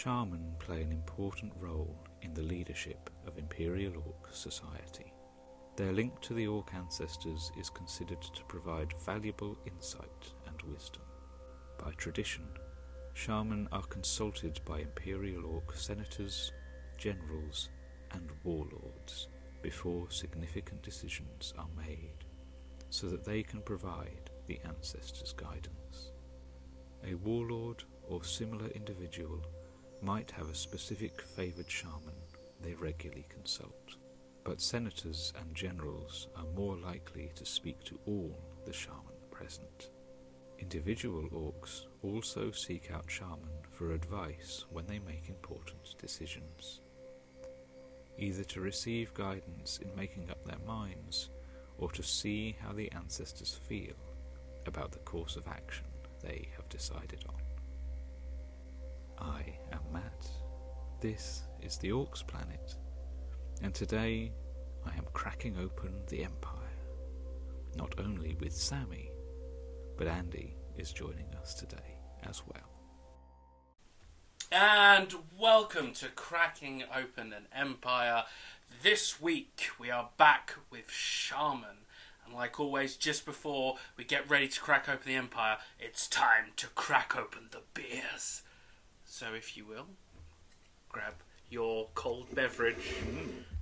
Shaman play an important role in the leadership of Imperial Orc society. Their link to the Orc ancestors is considered to provide valuable insight and wisdom. By tradition, Shaman are consulted by Imperial Orc senators, generals, and warlords before significant decisions are made, so that they can provide the ancestors' guidance. A warlord or similar individual might have a specific favoured shaman they regularly consult, but senators and generals are more likely to speak to all the shaman present. Individual orcs also seek out shaman for advice when they make important decisions, either to receive guidance in making up their minds or to see how the ancestors feel about the course of action they have decided on. I am Matt. This is the Orcs Planet, and today I am cracking open the Empire, not only with Sammy, but Andy is joining us today as well. And welcome to Cracking Open an Empire. This week we are back with Shaman, and like always, just before we get ready to crack open the Empire, it's time to crack open the beers. So if you will, grab your cold beverage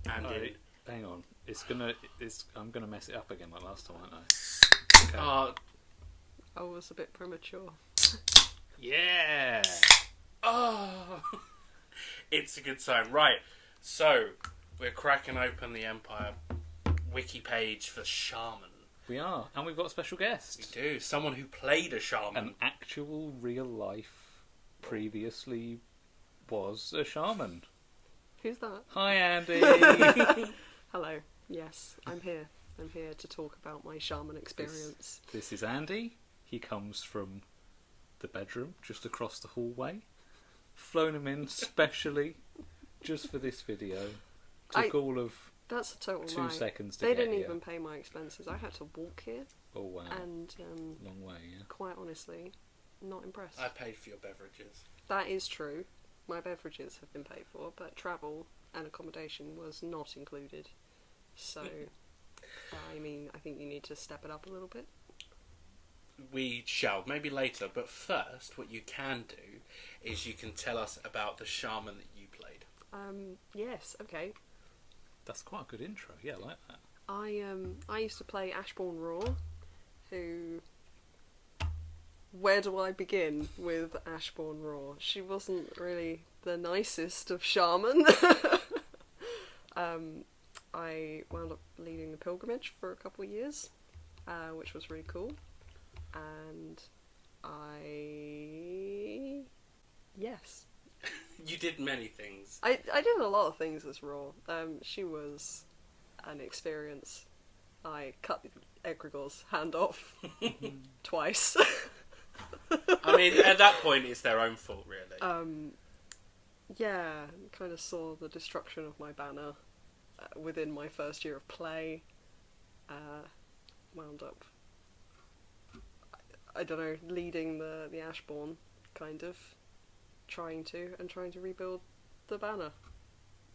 and hang on, I'm gonna mess it up again like last time, aren't I? Okay. I was a bit premature. Yeah. Oh, it's a good sign. Right, so we're cracking open the Empire wiki page for Shaman. We are, and we've got a special guest. We do, someone who played a Shaman. An actual real life previously was a shaman. Who's that? Hi, Andy. Hello. Yes, I'm here. I'm here to talk about my shaman experience. This is Andy. He comes from the bedroom just across the hallway. Flown him in specially just for this video. Took all of that's a total 2 lie. seconds to They get didn't here. even pay my expenses. I had to walk here. Oh wow. And long way, yeah. quite honestly, not impressed. I paid for your beverages. That is true. My beverages have been paid for, but travel and accommodation was not included. So, I mean, I think you need to step it up a little bit. We shall, maybe later, but first, what you can do is you can tell us about the shaman that you played. Yes, okay. That's quite a good intro, yeah, I like that. I used to play Ashbourne Raw, who... Where do I begin with Ashbourne Raw? She wasn't really the nicest of shaman. I wound up leading the pilgrimage for a couple of years, which was really cool. And yes. You did many things. I did a lot of things as Raw. She was an experience. I cut Egregor's hand off twice. I mean, at that point, it's their own fault, really. Yeah, kind of saw the destruction of my banner within my first year of play. Wound up, I don't know, leading the Ashbourne, kind of, trying to rebuild the banner.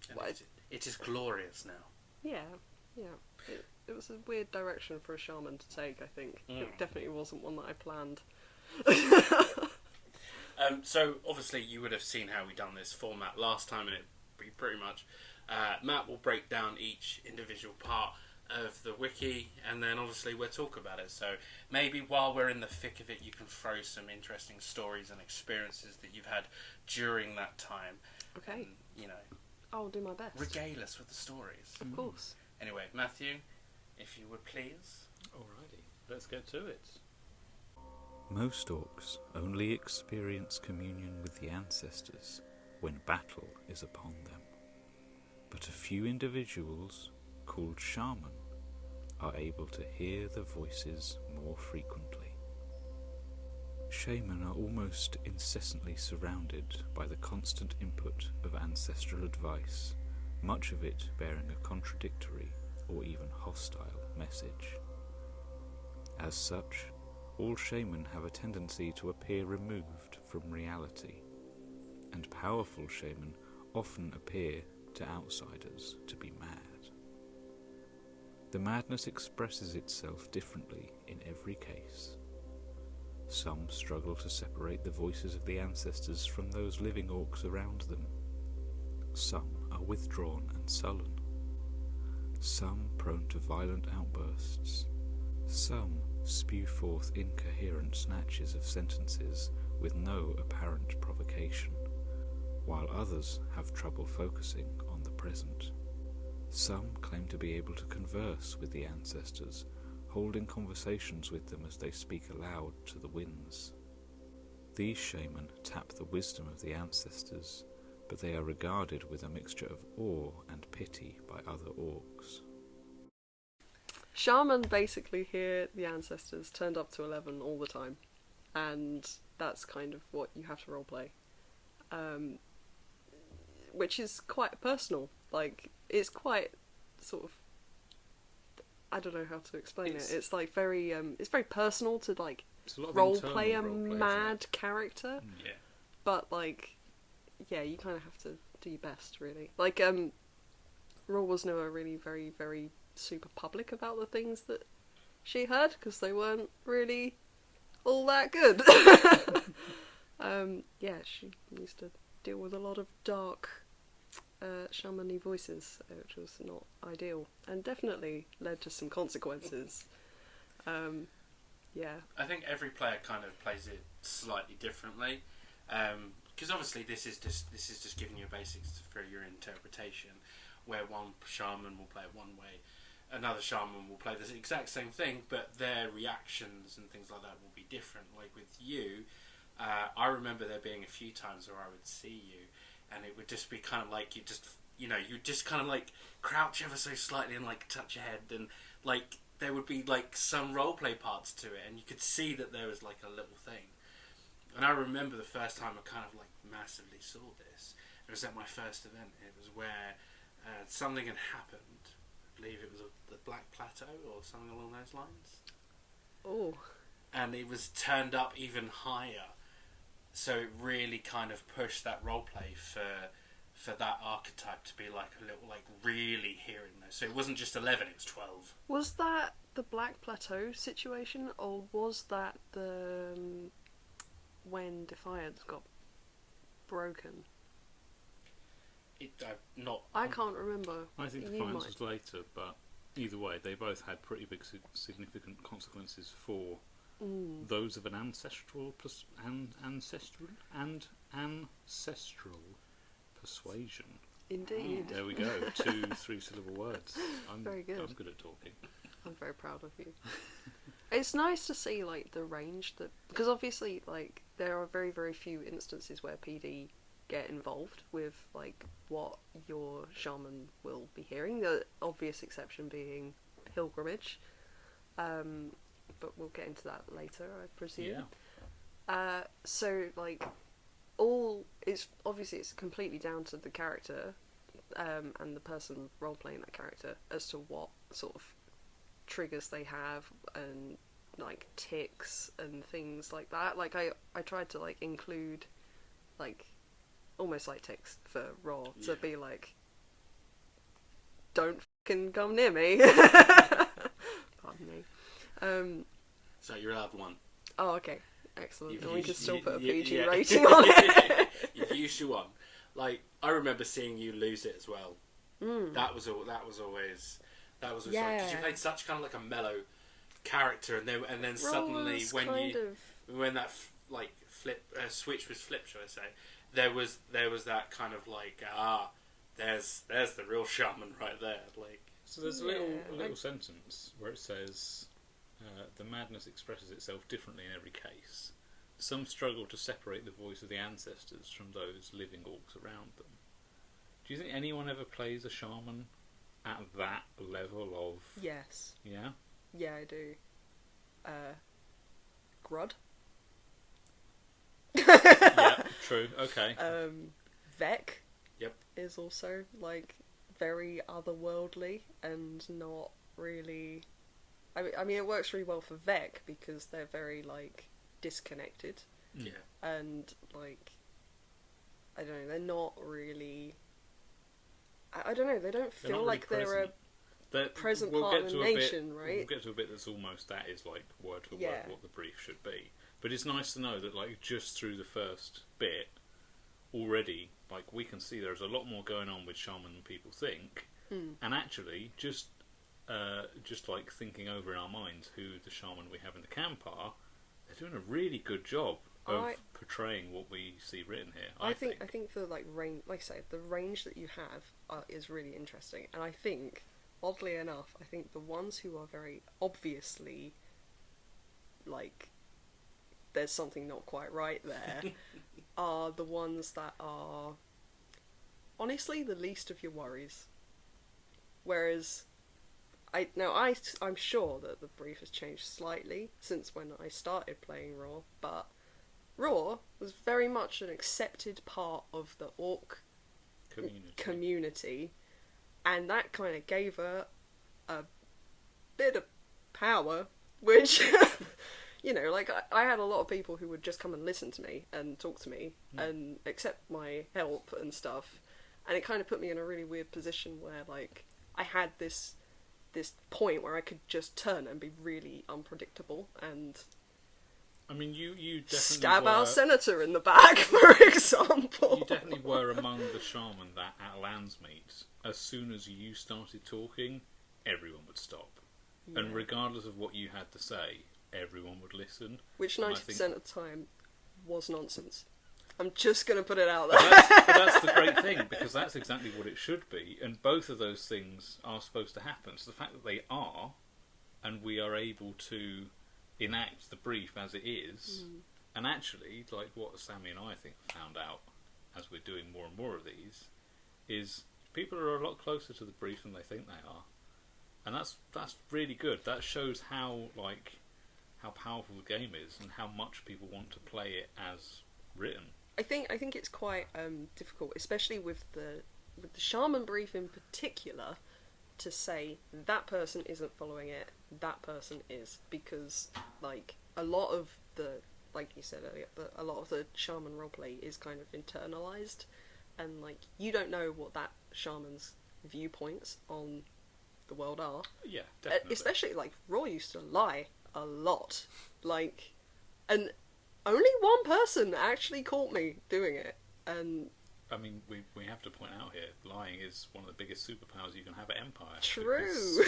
And it is glorious now. Yeah. It was a weird direction for a shaman to take, I think. It definitely wasn't one that I planned. So obviously you would have seen how we done this format last time, and it'd be pretty much Matt will break down each individual part of the wiki, and then obviously we'll talk about it. So maybe while we're in the thick of it, you can throw some interesting stories and experiences that you've had during that time. Okay. And, I'll do my best. Regale us with the stories. Of course. Anyway, Matthew, if you would please. Alrighty, let's get to it. Most orcs only experience communion with the ancestors when battle is upon them, but a few individuals, called shaman, are able to hear the voices more frequently. Shaman are almost incessantly surrounded by the constant input of ancestral advice, much of it bearing a contradictory or even hostile message. As such, all shaman have a tendency to appear removed from reality, and powerful shaman often appear to outsiders to be mad. The madness expresses itself differently in every case. Some struggle to separate the voices of the ancestors from those living orcs around them. Some are withdrawn and sullen. Some prone to violent outbursts. Some spew forth incoherent snatches of sentences with no apparent provocation, while others have trouble focusing on the present. Some claim to be able to converse with the ancestors, holding conversations with them as they speak aloud to the winds. These shaman tap the wisdom of the ancestors, but they are regarded with a mixture of awe and pity by other orcs. Shaman basically hear the ancestors turned up to 11 all the time, and that's kind of what you have to roleplay. Which is quite personal. Like, it's quite sort of, I don't know how to explain it. It's like it's very personal to like roleplay a mad character. Yeah. But like, yeah, you kind of have to do your best, really. Like, Raw was never really very, very super public about the things that she heard, because they weren't really all that good. Yeah, she used to deal with a lot of dark shaman-y voices, which was not ideal, and definitely led to some consequences. Yeah. I think every player kind of plays it slightly differently, because obviously this is just giving you basics for your interpretation, where one shaman will play it one way, another shaman will play the exact same thing, but their reactions and things like that will be different. Like with you, I remember there being a few times where I would see you, and it would just be kind of like you just kind of like crouch ever so slightly and like touch your head, and like there would be like some roleplay parts to it, and you could see that there was like a little thing. And I remember the first time I kind of like massively saw this. It was at my first event. It was where something had happened. I believe it was the Black Plateau or something along those lines. Oh. And it was turned up even higher. So it really kind of pushed that roleplay for that archetype to be like a little, like really hearing those. So it wasn't just 11, it was 12. Was that the Black Plateau situation, or was that the when Defiance got broken? I can't remember. I think Defiance was later, but either way, they both had pretty big significant consequences for those of an ancestral persuasion. Indeed. There we go. 2 3-syllable words. Very good. I'm good at talking. I'm very proud of you. It's nice to see like the range that, because obviously like there are very, very few instances where PD get involved with like what your shaman will be hearing. The obvious exception being pilgrimage, but we'll get into that later, I presume. Yeah. So like it's completely down to the character and the person role playing that character as to what sort of triggers they have and like tics and things like that. Like I tried to like include like almost like text for Raw to be like, don't fucking come near me. Pardon me. So you're allowed one. Oh, okay. Excellent. And we can still put a you- PG yeah. rating on it. You've used your one. Like I remember seeing you lose it as well. That was always because you played such kind of like a mellow character, and then suddenly when that switch was flipped, shall I say, there was that kind of like there's the real shaman right there. Like, so there's a little sentence where it says the madness expresses itself differently in every case. Some struggle to separate the voice of the ancestors from those living orcs around them. Do you think anyone ever plays a shaman at that level of... Yes. Yeah? Yeah, I do. Grud. Yeah, true. Okay. Vec. Yep. Is also like very otherworldly and not really. I mean, it works really well for Vec because they're very like disconnected. Yeah. And like, I don't know, they're not really... I don't know, they don't They're feel not like really they're a present part of the nation, right? We'll get to a bit that's almost that is like word for Yeah. word what the brief should be. But it's nice to know that like just through the first bit already, like we can see there's a lot more going on with Shaman than people think. And actually just like thinking over in our minds who the Shaman we have in the camp are, they're doing a really good job of portraying what we see written here. I think the like range, like I say, the range that you have is really interesting, and I think, oddly enough, I think the ones who are very obviously like there's something not quite right there are the ones that are honestly the least of your worries. Whereas I'm sure that the brief has changed slightly since when I started playing Raw, but Raw was very much an accepted part of the Orc community, and that kind of gave her a bit of power, which, you know, like I had a lot of people who would just come and listen to me and talk to me and accept my help and stuff, and it kind of put me in a really weird position where, like, I had this point where I could just turn and be really unpredictable and... I mean, you definitely stab were, our senator in the back, for example. You definitely were among the shaman that at Landsmeet, as soon as you started talking, everyone would stop. Yeah. And regardless of what you had to say, everyone would listen. Which 90% of the time was nonsense. I'm just going to put it out there. But that's the great thing, because that's exactly what it should be. And both of those things are supposed to happen. So the fact that they are, and we are able to enact the brief as it is, and actually, like what Sammy and I think found out as we're doing more and more of these, is people are a lot closer to the brief than they think they are, and that's really good. That shows how powerful the game is and how much people want to play it as written. I think it's quite difficult, especially with the shaman brief in particular, to say that person isn't following it, that person is, because like a lot of the, like you said earlier, a lot of the shaman roleplay is kind of internalized, and like you don't know what that shaman's viewpoints on the world are. Yeah, definitely. Especially like Raw used to lie a lot, like, and only one person actually caught me doing it, and I mean, we have to point out here, lying is one of the biggest superpowers you can have at Empire. True.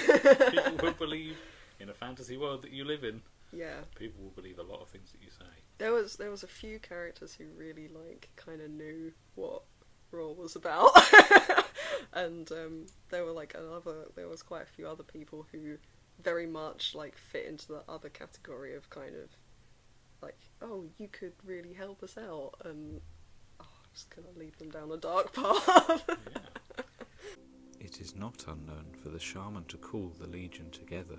People will believe in a fantasy world that you live in. Yeah. People will believe a lot of things that you say. There was a few characters who really like kind of knew what Raw was about, and there was quite a few other people who very much like fit into the other category of kind of like, oh, you could really help us out, and just going to lead them down a dark path. Yeah. It is not unknown for the shaman to call the legion together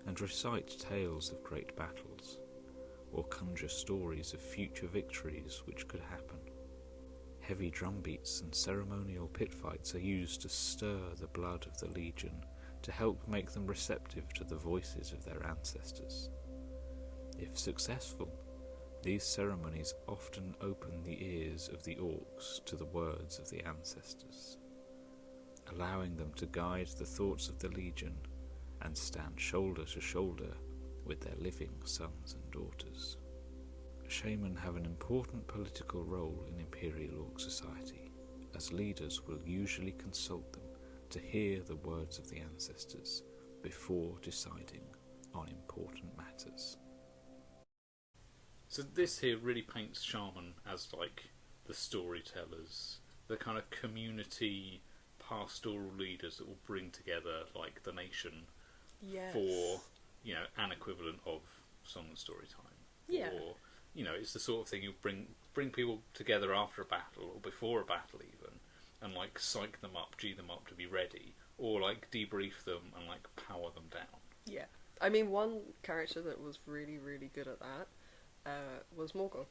and recite tales of great battles, or conjure stories of future victories which could happen. Heavy drumbeats and ceremonial pit fights are used to stir the blood of the legion to help make them receptive to the voices of their ancestors. If successful, these ceremonies often open the ears of the orcs to the words of the ancestors, allowing them to guide the thoughts of the legion and stand shoulder to shoulder with their living sons and daughters. Shaman have an important political role in Imperial Orc society, as leaders will usually consult them to hear the words of the ancestors before deciding on important matters. So this here really paints Shaman as like the storytellers, the kind of community pastoral leaders that will bring together like the nation for, you know, an equivalent of song and story time. Yeah. Or, you know, it's the sort of thing you bring people together after a battle or before a battle even, and like psych them up, G them up to be ready, or like debrief them and like power them down. Yeah. I mean, one character that was really, really good at that was Morgul,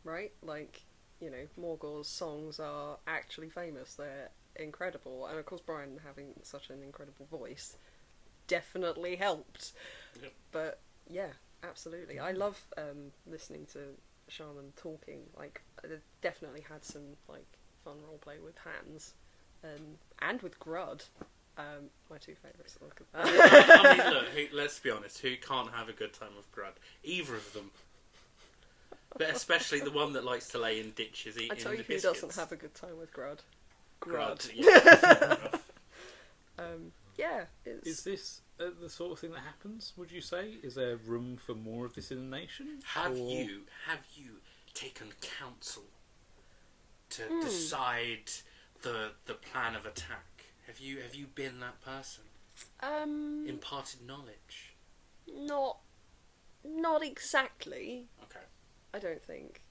right? Like, you know, Morgul's songs are actually famous, they're incredible, and of course Brian having such an incredible voice definitely helped. Yep. But yeah, absolutely. I love listening to shaman talking, like I definitely had some like fun roleplay with hands, and with Grud. My two favourites. Look at that. I mean, look, let's be honest. Who can't have a good time with Grud? Either of them. But especially the one that likes to lay in ditches eating I tell you the who biscuits. doesn't have a good time with Grud. Grud. Yeah. It's... Is this the sort of thing that happens, would you say? Is there room for more of this in the nation? Have you taken counsel to decide the plan of attack? Have you been that person? Imparted knowledge? Not exactly. Okay. I don't think.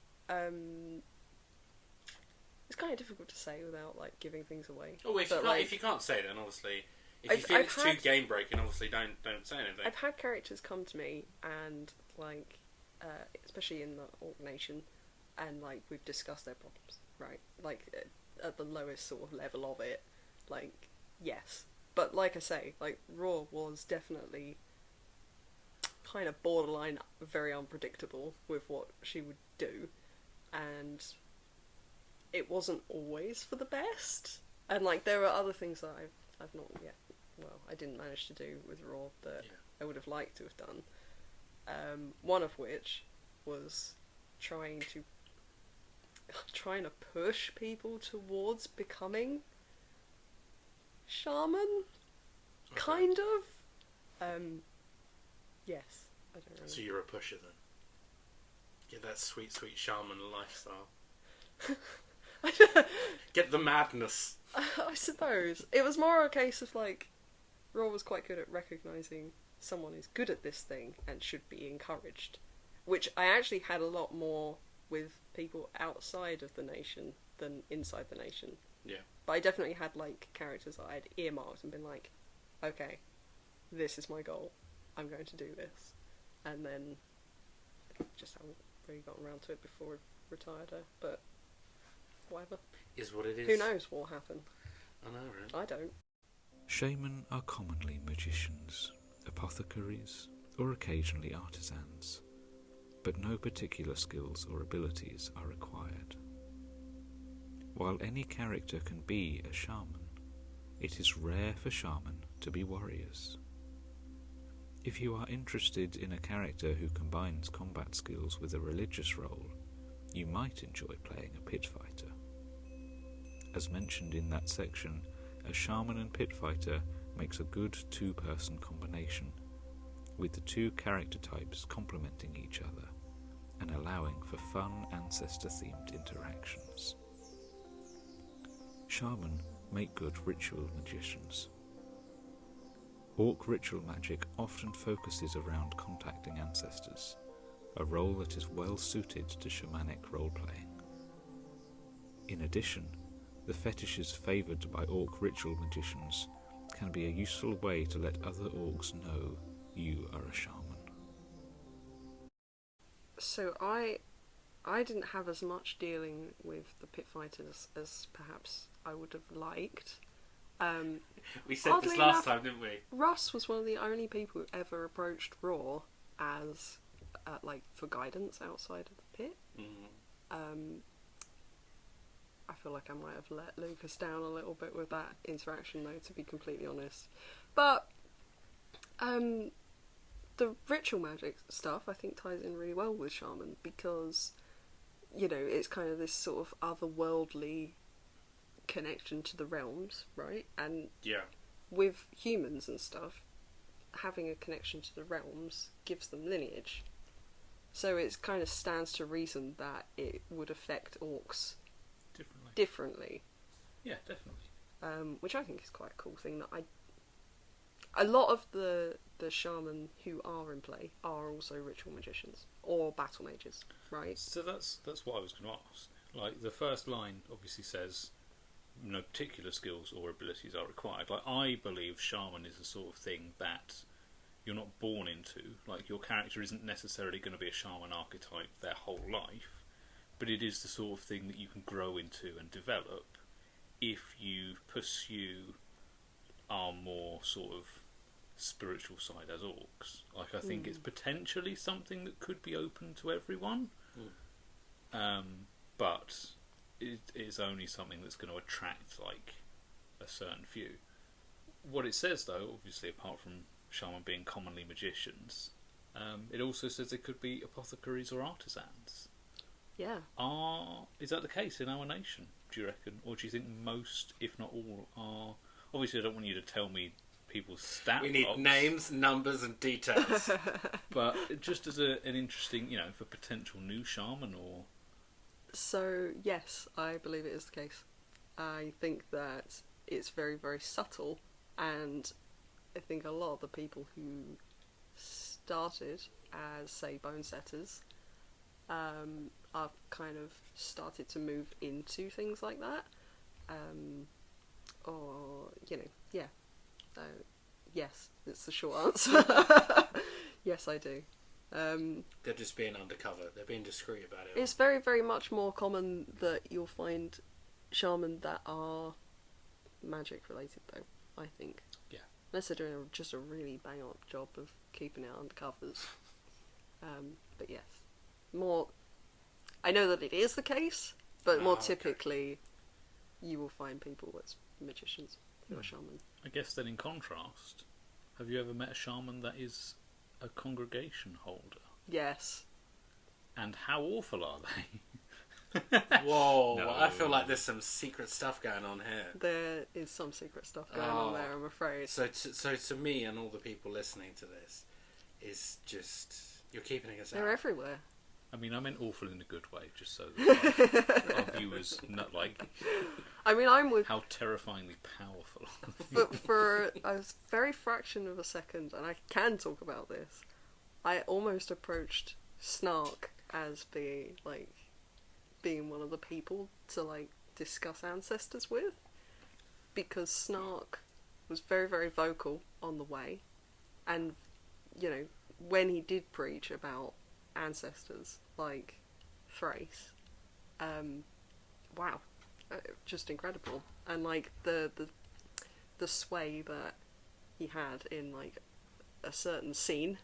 It's kind of difficult to say without like giving things away. Oh, if you can't say, then obviously, if you feel it's too game breaking, obviously don't say anything. I've had characters come to me and like, especially in the Orc Nation, and like we've discussed their problems, right? Like at the lowest sort of level of it, like yes, but like I say, like Raw was definitely kind of borderline, very unpredictable with what she would do, and it wasn't always for the best. And like there are other things that I've not yet, well, I didn't manage to do with Raw that I would have liked to have done. One of which was trying to push people towards becoming shaman, kind of. Yes, I don't know. So you're a pusher then. Get that sweet, sweet shaman lifestyle. Get the madness. I suppose it was more a case of like, Raw was quite good at recognising someone who's good at this thing and should be encouraged, which I actually had a lot more with people outside of the nation than inside the nation. Yeah. But I definitely had like characters that I had earmarked and been like, okay, this is my goal. I'm going to do this, and then just haven't really gotten around to it before I've retired her. But whatever. Is what it is. Who knows what will happen? I know, right? I don't. Shaman are commonly magicians, apothecaries, or occasionally artisans, but no particular skills or abilities are required. While any character can be a shaman, it is rare for shaman to be warriors. If you are interested in a character who combines combat skills with a religious role, you might enjoy playing a pit fighter. As mentioned in that section, a shaman and pit fighter makes a good two-person combination, with the two character types complementing each other and allowing for fun ancestor-themed interactions. Shaman make good ritual magicians. Orc ritual magic often focuses around contacting ancestors, a role that is well suited to shamanic role-playing. In addition, the fetishes favoured by Orc ritual magicians can be a useful way to let other Orcs know you are a shaman. So I didn't have as much dealing with the pit fighters as perhaps I would have liked. We said this last time, didn't we? Russ was one of the only people who ever approached Raw as like for guidance outside of the pit. Mm. I feel like I might have let Lucas down a little bit with that interaction, though, to be completely honest. But the ritual magic stuff, I think, ties in really well with Shaman because, you know, it's kind of this sort of otherworldly connection to the realms, right? And with humans and stuff, having a connection to the realms gives them lineage. So it kind of stands to reason that it would affect orcs differently. Yeah, definitely. Which I think is quite a cool thing that a lot of the shaman who are in play are also ritual magicians or battle mages, right? So that's what I was going to ask. Like the first line obviously says no particular skills or abilities are required. Like I believe shaman is the sort of thing that you're not born into. Like your character isn't necessarily going to be a shaman archetype their whole life, but it is the sort of thing that you can grow into and develop if you pursue our more sort of spiritual side as orcs. Like I think it's potentially something that could be open to everyone. but it is only something that's going to attract like a certain few. What it says, though, obviously, apart from shaman being commonly magicians, it also says they could be apothecaries or artisans. Yeah. Is that the case in our nation, do you reckon? Or do you think most, if not all, are... Obviously, I don't want you to tell me people's stat We need blocks, names, numbers, and details. but just as an interesting, for potential new shaman or... So, yes, I believe it is the case. I think that it's very, very subtle, and I think a lot of the people who started as, say, bone setters I've kind of started to move into things like that. Yes, it's the short answer. Yes, I do. They're just being undercover. They're being discreet about it. It's very, very much more common that you'll find shaman that are magic related, though, I think. Yeah. Unless they're doing just a really bang-up job of keeping it under covers. But yes. More... I know that it is the case, but more typically you will find people as magicians who are shaman. I guess then in contrast, have you ever met a shaman that is a congregation holder? Yes. And how awful are they? Whoa, No. I feel like there's some secret stuff going on here. There is some secret stuff going on there, I'm afraid. So to me and all the people listening to this, is just... You're keeping us out. They're everywhere. I mean, I meant awful in a good way, just so that our viewers not like... I mean, I'm with... How terrifyingly powerful. But for a very fraction of a second, and I can talk about this, I almost approached Snark as being one of the people to, discuss Ancestors with. Because Snark was very, very vocal on the way. And, when he did preach about Ancestors, like Thrace, wow, just incredible. And the sway that he had in a certain scene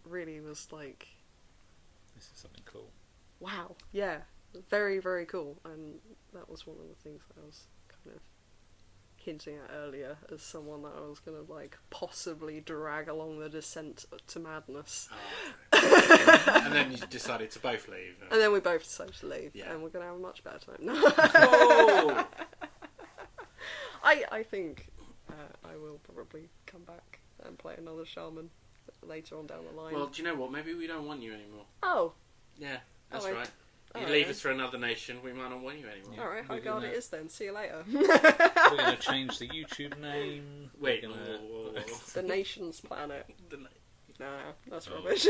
really was This is something cool. wow, yeah, very, very cool. And that was one of the things that I was kind of hinting at earlier as someone that I was going to possibly drag along the descent to madness. Oh, okay. And then you decided to both leave. And then we both decided to leave, Yeah. and we're going to have a much better time. Oh! I think I will probably come back and play another shaman later on down the line. Well, do you know what? Maybe we don't want you anymore. Oh. Yeah, that's Oh, right. You alright leave then. us for another nation, we might not want you anymore. Yeah. Alright, high We're guard gonna- it is then. See you later. We're going to change the YouTube name. Wait, We're gonna... whoa. The nation's planet. Nah, that's Oh. rubbish.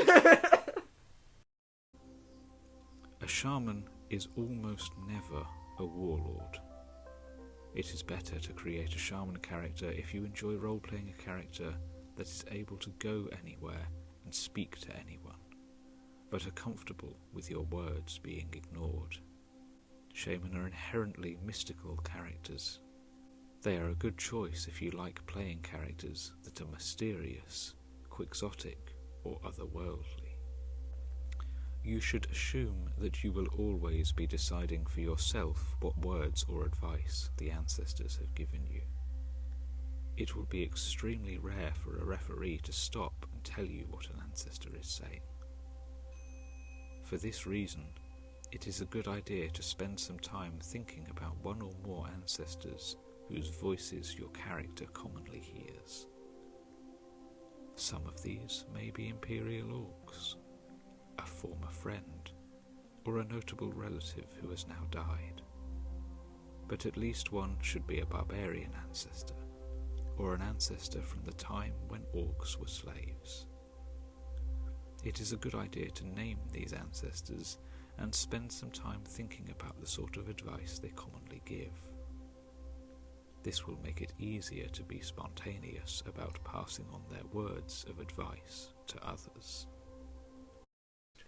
A shaman is almost never a warlord. It is better to create a shaman character if you enjoy role-playing a character that is able to go anywhere and speak to anyone, but are comfortable with your words being ignored. Shaman are inherently mystical characters. They are a good choice if you like playing characters that are mysterious, quixotic, or otherworldly. You should assume that you will always be deciding for yourself what words or advice the ancestors have given you. It will be extremely rare for a referee to stop and tell you what an ancestor is saying. For this reason, it is a good idea to spend some time thinking about one or more ancestors whose voices your character commonly hears. Some of these may be Imperial Orcs, a former friend, or a notable relative who has now died. But at least one should be a barbarian ancestor, or an ancestor from the time when orcs were slaves. It is a good idea to name these ancestors and spend some time thinking about the sort of advice they commonly give. This will make it easier to be spontaneous about passing on their words of advice to others.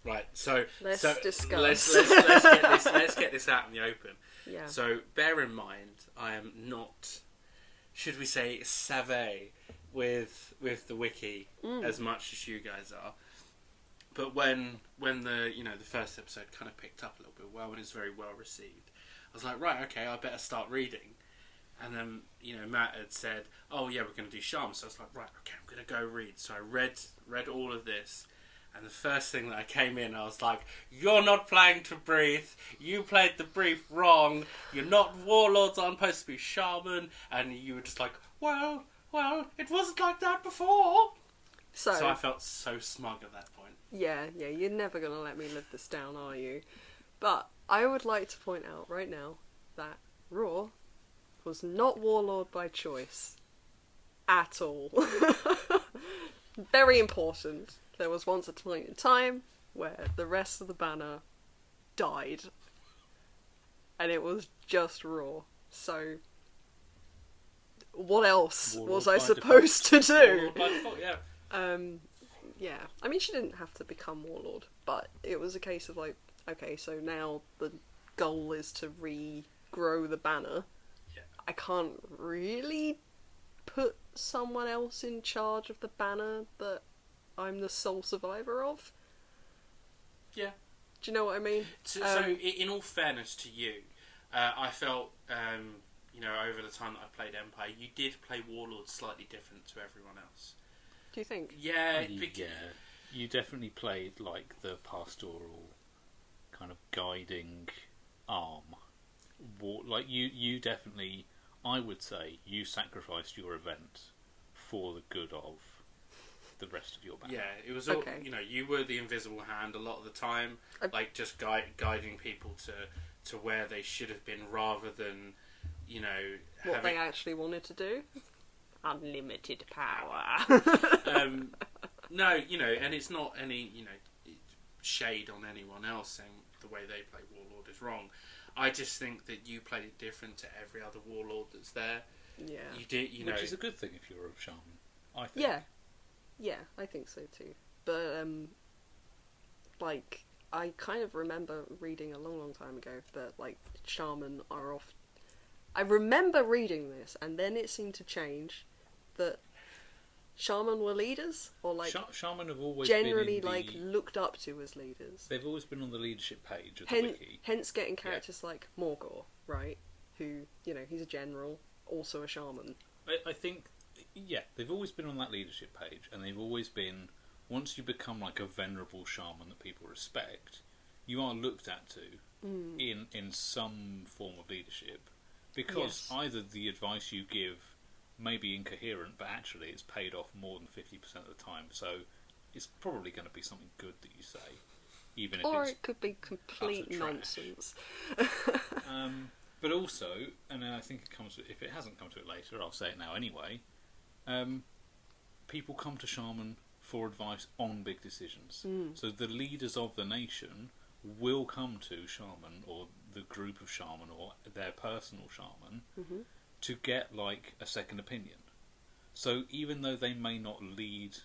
Right, so Let's so discuss. Let's get this out in the open. Yeah. So bear in mind, I am not, should we say, savvy with the wiki as much as you guys are. But when the the first episode kind of picked up a little bit well and is very well received, I was like, right, okay, I better start reading. And then Matt had said, oh yeah, we're going to do Shaman. So I was like, right, okay, I'm going to go read. So I read all of this, and the first thing that I came in, I was like, you're not playing to brief. You played the brief wrong. You're not warlords aren't supposed to be shaman. And you were just like, well, it wasn't like that before. So I felt so smug at that point. Yeah, you're never going to let me live this down, are you? But I would like to point out right now that Raw was not warlord by choice. At all. Very important. There was once a point in time where the rest of the banner died. And it was just Raw. So, what else Warlord was I by supposed to do? Warlord by default, yeah. Yeah. I mean, she didn't have to become warlord, but it was a case of like, okay, so now the goal is to regrow the banner. Yeah. I can't really put someone else in charge of the banner that I'm the sole survivor of. Yeah. Do you know what I mean? So in all fairness to you, I felt, over the time that I played Empire, you did play Warlord slightly different to everyone else. Do you think? Yeah. You definitely played like the pastoral kind of guiding arm. Like you definitely, I would say, you sacrificed your event for the good of the rest of your band. Yeah, it was all, Okay. you were the invisible hand a lot of the time, like just guiding people to where they should have been rather than, What they actually wanted to do? Unlimited power. No, and it's not any, shade on anyone else saying the way they play Warlord is wrong. I just think that you played it different to every other Warlord that's there. Yeah. You did, Which is a good thing if you're a shaman, I think. Yeah, I think so too. But, I kind of remember reading a long time ago that, shaman are off... I remember reading this, and then it seemed to change, that shaman were leaders? Or, shaman have always generally, been in the... looked up to as leaders. They've always been on the leadership page of the wiki. Hence getting characters like Morgor, right? Who, he's a general, also a shaman. I think, they've always been on that leadership page, and they've always been, once you become like a venerable shaman that people respect, you are looked at to in some form of leadership, because either the advice you give may be incoherent, but actually it's paid off more than 50% of the time, so it's probably going to be something good that you say, even if Or it's it could be complete utter trash. nonsense. But also, and I think it comes, if it hasn't come to it later, I'll say it now anyway, people come to shaman for advice on big decisions. So the leaders of the nation will come to shaman, or the group of shaman, or their personal shaman, to get like a second opinion. So even though they may not lead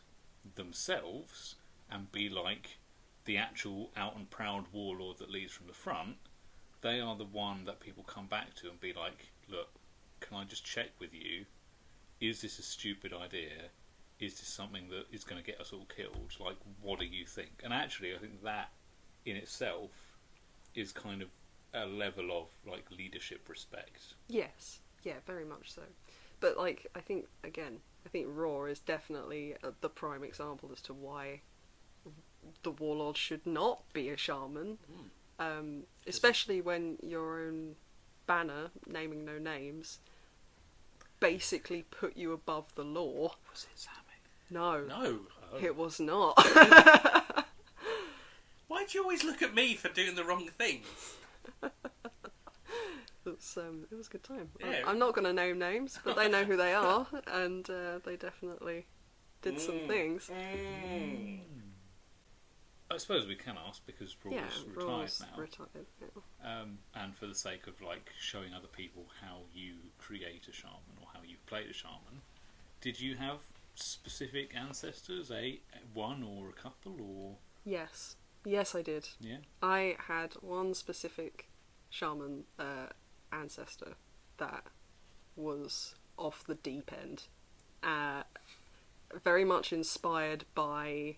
themselves and be like the actual out and proud warlord that leads from the front, they are the one that people come back to and be like, look, can I just check with you, is this a stupid idea? Is this something that is going to get us all killed? Like, what do you think? And actually, I think that in itself is kind of a level of like leadership respect. Yes, yeah, very much so. But I think Raw is definitely the prime example as to why the warlord should not be a shaman. Especially when your own banner, naming no names, basically put you above the law. Was it Sammy? No. Oh. It was not. Why do you always look at me for doing the wrong things? It was a good time. Yeah. I'm not going to name names, but they know who they are, and they definitely did some things. I suppose we can ask, because Raw's retired now. Retired, yeah. And for the sake of like showing other people how you create a shaman or how you've played a shaman, did you have specific ancestors, one or a couple, or? Yes, I did. Yeah. I had one specific shaman ancestor that was off the deep end, very much inspired by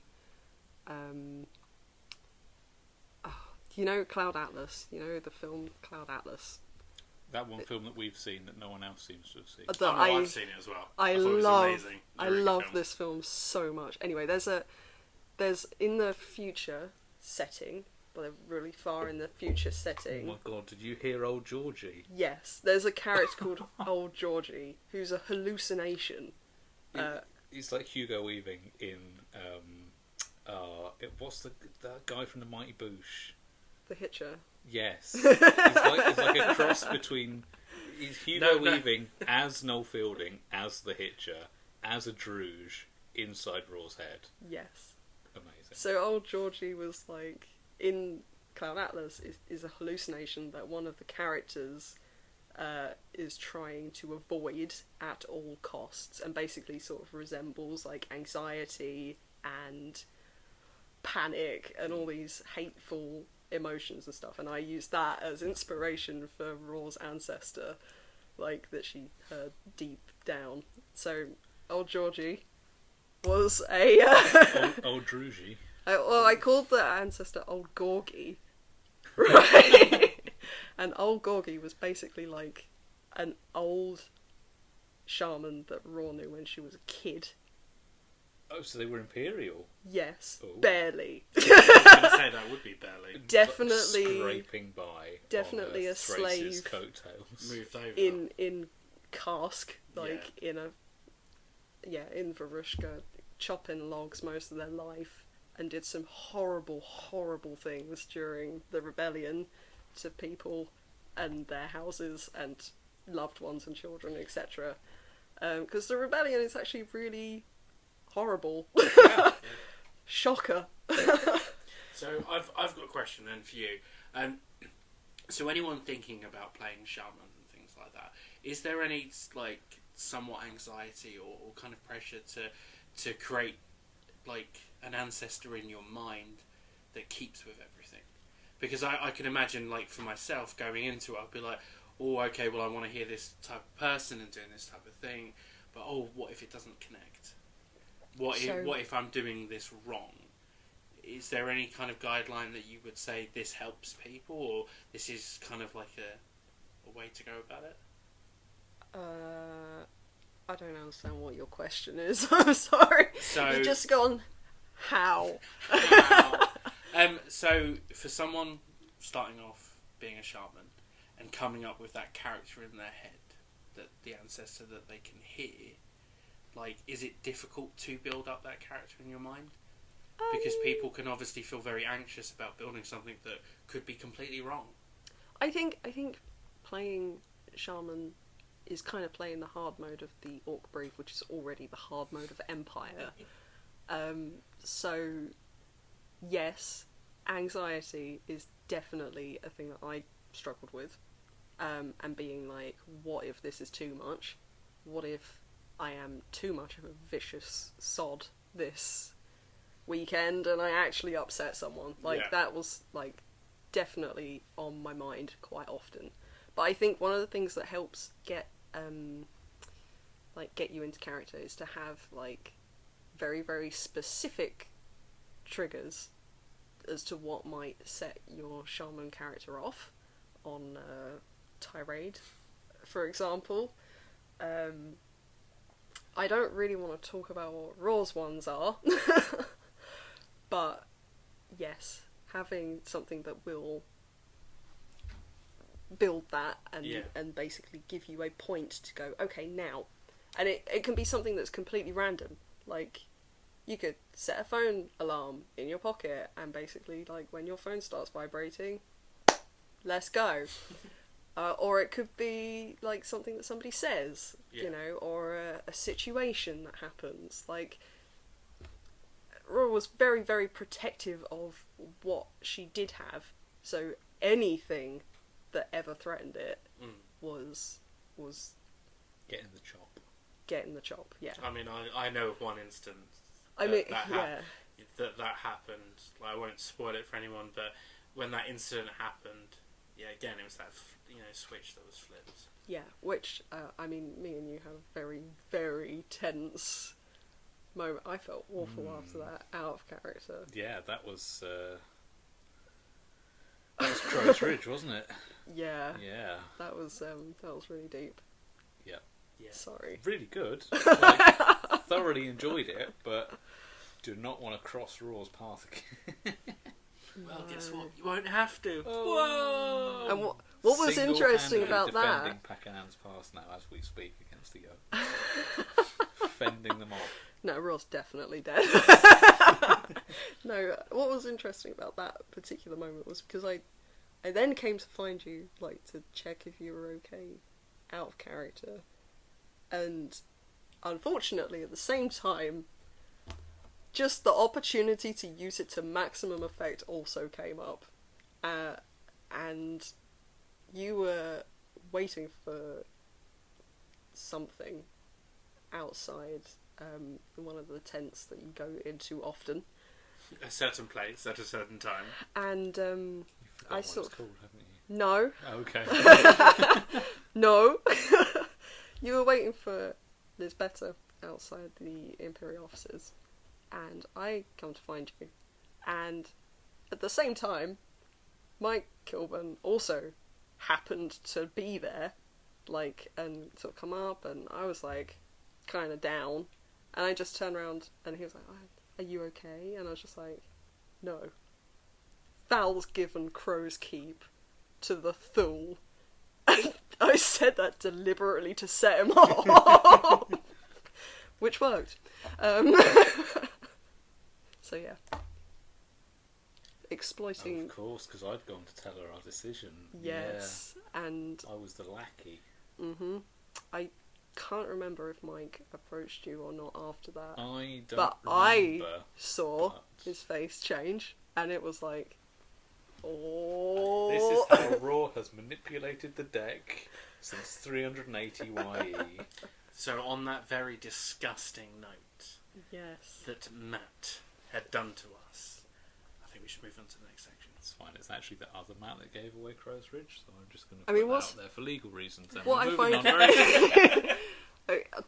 you know Cloud Atlas. You know the film Cloud Atlas. That one film that we've seen that no one else seems to have seen. I've seen it as well. I thought it was amazing. I love this film so much. Anyway, there's in the future setting, but they're really far in the future setting. Oh my god, did you hear old Georgie? Yes, there's a character called Old Georgie who's a hallucination. He's like Hugo Weaving in what's that guy from the Mighty Boosh? The Hitcher. Yes, he's like a cross between Hugo Weaving as Noel Fielding, as the Hitcher, as a Druge inside Raw's head. Yes. Amazing. So Old Georgie was like in Cloud Atlas is a hallucination that one of the characters is trying to avoid at all costs, and basically sort of resembles like anxiety and panic and all these hateful emotions and stuff, and I used that as inspiration for Raw's Ancestor, like that she heard deep down. So Old Georgie was a old Drugie. I called the Ancestor Old Gorgie, right? And Old Gorgie was basically like an old shaman that Raw knew when she was a kid. Oh, so they were Imperial? Yes, Ooh. barely. I was going to say that would be barely. Definitely scraping by. Definitely on a slave. Coattails. Moved over. In cask, like in Varushka, chopping logs most of their life, and did some horrible, horrible things during the rebellion to people and their houses and loved ones and children, etc. Because the rebellion is actually really horrible. Shocker. So I've got a question then for you. So anyone thinking about playing shaman and things like that, is there any like somewhat anxiety or kind of pressure to create like an ancestor in your mind that keeps with everything? Because I can imagine, like for myself going into it, I'd be like, oh, okay, well I want to hear this type of person and doing this type of thing, but oh, what if it doesn't connect? What if I'm doing this wrong? Is there any kind of guideline that you would say this helps people, or this is kind of like a way to go about it? I don't understand what your question is. I'm sorry. So you just gone, how? So for someone starting off being a shaman and coming up with that character in their head, that the ancestor that they can hear, like, is it difficult to build up that character in your mind? Because people can obviously feel very anxious about building something that could be completely wrong. I think playing shaman is kind of playing the hard mode of the Orc Brief, which is already the hard mode of Empire. So, yes, anxiety is definitely a thing that I struggled with. And being like, what if this is too much? What if I am too much of a vicious sod this weekend and I actually upset someone? Like, that was, like, definitely on my mind quite often. But I think one of the things that helps get you into character is to have, like, very, very specific triggers as to what might set your shaman character off on tirade, for example. I don't really want to talk about what Raw's ones are, but yes, having something that will build that and basically give you a point to go, okay, now. And it can be something that's completely random. Like, you could set a phone alarm in your pocket and basically, like, when your phone starts vibrating, let's go. Or it could be, like, something that somebody says, you know, or a situation that happens. Like, Raw was very, very protective of what she did have, so anything that ever threatened it was getting the chop. Getting the chop, yeah. I mean, I know of one instance that happened. Like, I won't spoil it for anyone, but when that incident happened, again, it was that switch that was flipped. Yeah, which I mean, me and you have very, very tense moment. I felt awful after that, out of character. Yeah, that was Crow's Ridge, wasn't it? Yeah. Yeah. That was really deep. Yeah. Yeah. Sorry. Really good. Like, thoroughly enjoyed it, but do not want to cross Raw's path again. Well, guess what? You won't have to. Whoa! And what was interesting about that? Defending Pakanan's past now as we speak against the Yoke. Fending them off. No, Ross definitely dead. No, what was interesting about that particular moment was because I then came to find you, like, to check if you were okay out of character. And unfortunately, at the same time, just the opportunity to use it to maximum effect also came up. And you were waiting for something outside one of the tents that you go into often. A certain place at a certain time. And I sort of... Called, haven't you? No. Okay. No. You were waiting for Liz Better outside the Imperial offices. And I come to find you. And at the same time, Mike Kilburn also happened to be there, like, and sort of come up, and I was like, kind of down, and I just turned around, and he was like, "Are you okay?" And I was just like, "No. Val's given Crow's Keep to the Thule." And I said that deliberately to set him off, which worked. So yeah. Exploiting... Of course, because I'd gone to tell her our decision. Yes, yeah. And... I was the lackey. Mm-hmm. I can't remember if Mike approached you or not after that. I don't but remember. I saw his face change, and it was like, oh... This is how Raw has manipulated the deck since 380 YE. So on that very disgusting note... Yes. That Matt had done to us, I think we should move on to the next section. It's fine. It's actually the other Matt that gave away Crow's Ridge, so I'm just going to put that out there for legal reasons. Then what we're I moving on very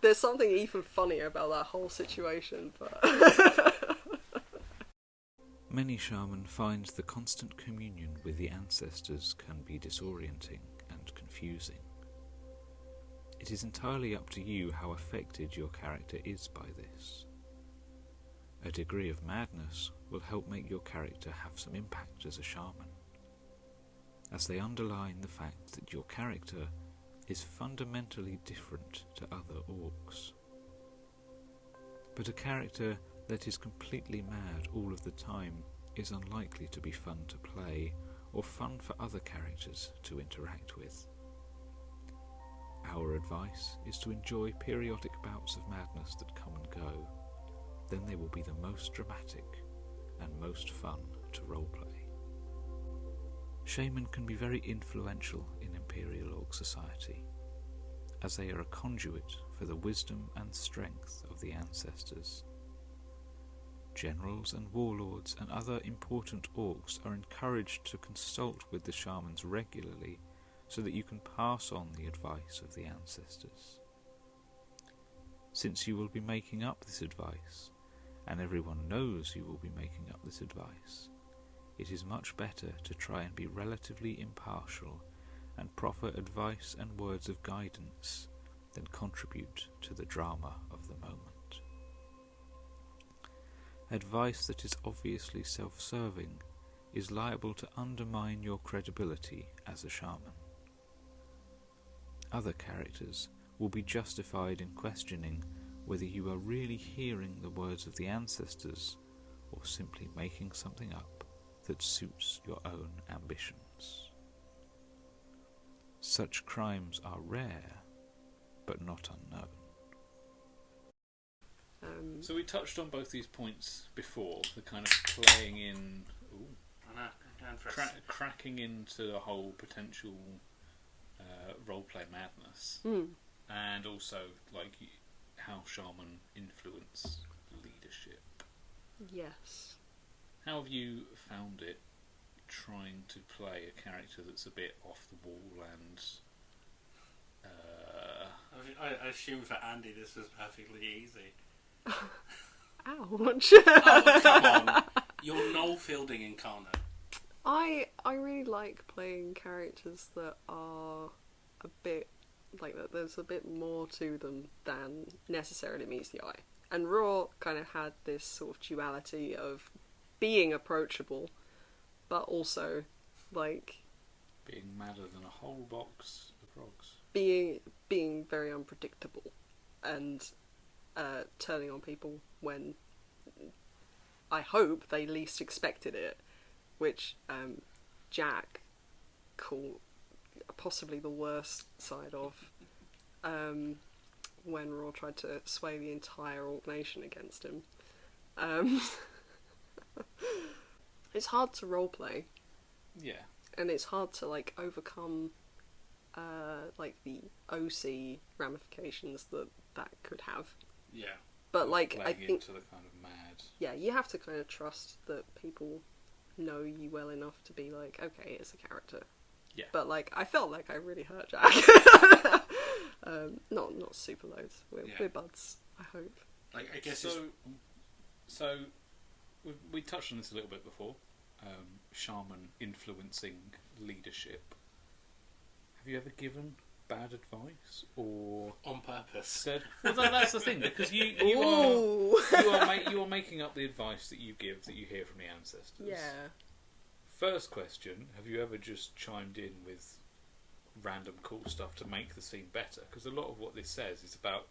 there's something even funnier about that whole situation, but... Many shaman find the constant communion with the ancestors can be disorienting and confusing. It is entirely up to you how affected your character is by this. A degree of madness will help make your character have some impact as a shaman, as they underline the fact that your character is fundamentally different to other orcs. But a character that is completely mad all of the time is unlikely to be fun to play or fun for other characters to interact with. Our advice is to enjoy periodic bouts of madness that come and go. Then they will be the most dramatic and most fun to roleplay. Shaman can be very influential in Imperial Orc society, as they are a conduit for the wisdom and strength of the ancestors. Generals and warlords and other important orcs are encouraged to consult with the shamans regularly so that you can pass on the advice of the ancestors. Since you will be making up this advice, and everyone knows you will be making up this advice, it is much better to try and be relatively impartial and proffer advice and words of guidance than contribute to the drama of the moment. Advice that is obviously self-serving is liable to undermine your credibility as a shaman. Other characters will be justified in questioning whether you are really hearing the words of the ancestors or simply making something up that suits your own ambitions. Such crimes are rare, but not unknown. So we touched on both these points before, the kind of playing in... cracking into the whole potential roleplay madness, and also like how shaman influence leadership. Yes. How have you found it trying to play a character that's a bit off the wall and I assume for Andy this was perfectly easy. much. Oh, come on. You're Noel Fielding incarnate. I really like playing characters that are a bit like that. There's a bit more to them than necessarily meets the eye. And Raw kind of had this sort of duality of being approachable, but also like being madder than a whole box of frogs. Being very unpredictable and turning on people when I hope they least expected it, which Jack called possibly the worst side of when Raw tried to sway the entire Orc nation against him. It's hard to roleplay. Yeah. And it's hard to like overcome like the OC ramifications that could have. Yeah. But like I think into the kind of mad. Yeah, you have to kind of trust that people know you well enough to be like, okay, it's a character. Yeah. But like I felt like I really hurt Jack. Not super loads. We're buds, I hope. Like I guess so we touched on this a little bit before. Shaman influencing leadership. Have you ever given bad advice or on purpose said? Well, that's the thing, because you are making up the advice that you give that you hear from the ancestors. Yeah. First question: have you ever just chimed in with random cool stuff to make the scene better? Because a lot of what this says is about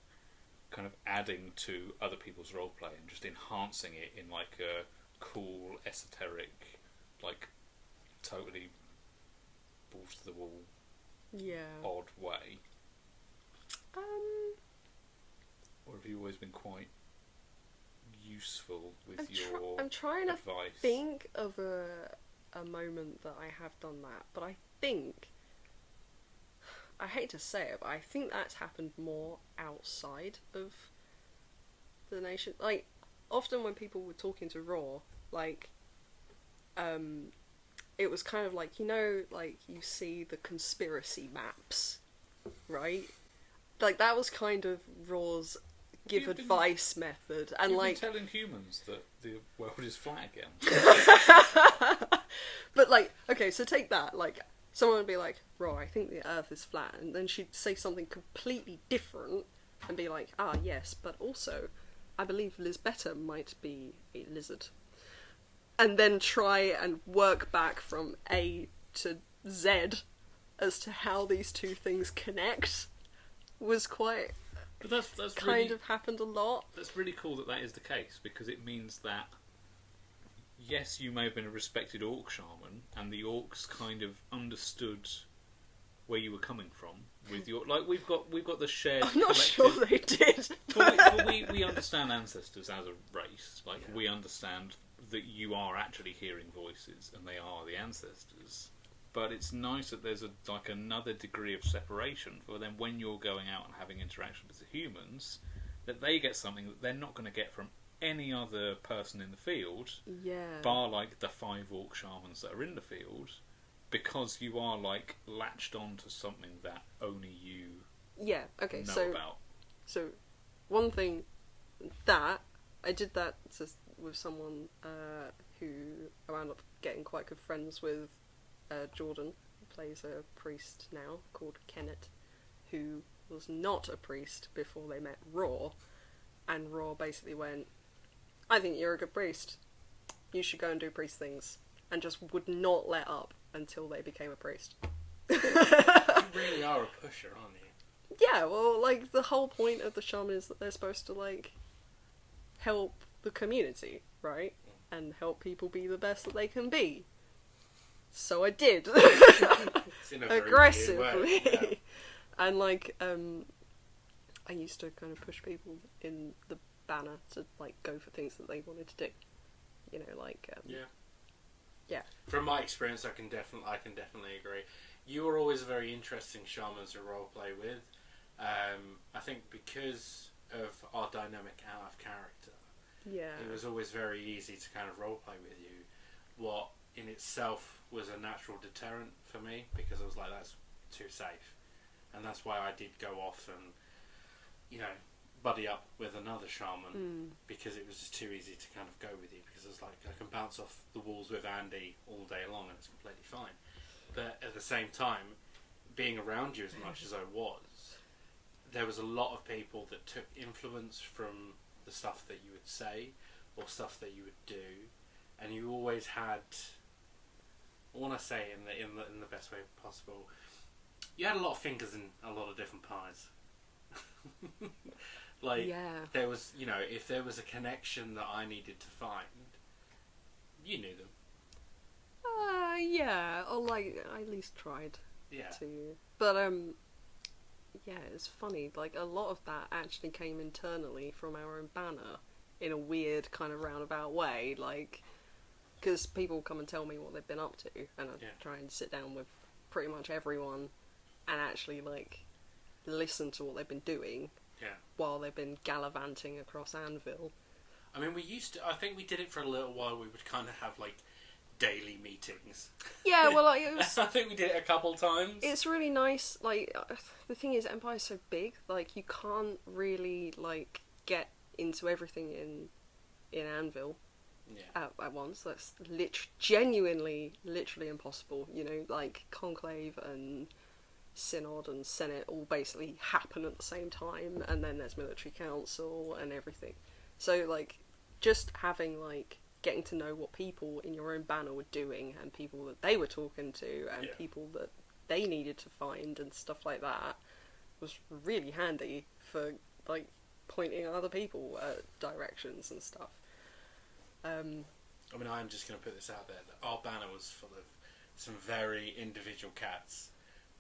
kind of adding to other people's roleplay and just enhancing it in like a cool, esoteric, like totally balls to the wall, odd way. Or have you always been quite useful with I'm trying advice? To think of a moment that I have done that, but I think, I hate to say it, but I think that's happened more outside of the nation. Like, often when people were talking to Raw, like, it was kind of like, you know, like, you see the conspiracy maps, right? Like, that was kind of Raw's give advice method. And you've like been telling humans that the world is flat again. But like, okay, so take that, like, someone would be like, Raw, I think the earth is flat, and then she'd say something completely different and be like, ah, yes, but also I believe Lisbetta might be a lizard. And then try and work back from A to Z as to how these two things connect was quite... But that's kind really, of happened a lot. That's really cool that is the case, because it means that, yes, you may have been a respected Orc Shaman, and the Orcs kind of understood where you were coming from with your... Like, we've got the shared I'm not collective... sure they did. But we understand ancestors as a race. Like, we understand that you are actually hearing voices, and they are the ancestors. But it's nice that there's another degree of separation for them when you're going out and having interaction with the humans, that they get something that they're not going to get from any other person in the field, bar like the 5 Orc Shamans that are in the field, because you are like latched on to something that only you know about. So one thing that I did that with someone who I wound up getting quite good friends with. Jordan, who plays a priest now called Kenneth, who was not a priest before they met Raw, and Raw basically went, I think you're a good priest, you should go and do priest things, and just would not let up until they became a priest. You really are a pusher, aren't you? Yeah, well, like, the whole point of the shaman is that they're supposed to, like, help the community, right? And help people be the best that they can be. So I did. Aggressively. Yeah. And like, I used to kind of push people in the banner to like go for things that they wanted to do. You know, like yeah. From my experience, I can definitely agree. You were always a very interesting shaman to roleplay with. I think because of our dynamic out of character, it was always very easy to kind of roleplay with you. What in itself was a natural deterrent for me, because I was like, that's too safe, and that's why I did go off and, you know, buddy up with another shaman because it was just too easy to kind of go with you, because it's like I can bounce off the walls with Andy all day long and it's completely fine. But at the same time, being around you as much as I was, there was a lot of people that took influence from the stuff that you would say or stuff that you would do, and you always had, I want to say in the best way possible, you had a lot of fingers in a lot of different pies. Like, there was, you know, if there was a connection that I needed to find, you knew them. Yeah, or like I at least tried. Yeah. To, but yeah, it's funny. Like a lot of that actually came internally from our own banner in a weird kind of roundabout way. Like, because people come and tell me what they've been up to, and I try and sit down with pretty much everyone and actually like listen to what they've been doing. Yeah. While they've been gallivanting across Anvil. I mean, we used to. I think we did it for a little while. We would kind of have like daily meetings. Yeah, well, like, it was. I think we did it a couple times. It's really nice. Like, the thing is, Empire's so big. Like, you can't really like get into everything in Anvil. Yeah. At once. That's genuinely, literally impossible. You know, like Conclave and Synod and Senate all basically happen at the same time, and then there's Military Council and everything. So, like, just having, like, getting to know what people in your own banner were doing, and people that they were talking to, and people that they needed to find, and stuff like that, was really handy for, like, pointing other people at directions and stuff. I mean, I'm just going to put this out there, that our banner was full of some very individual cats.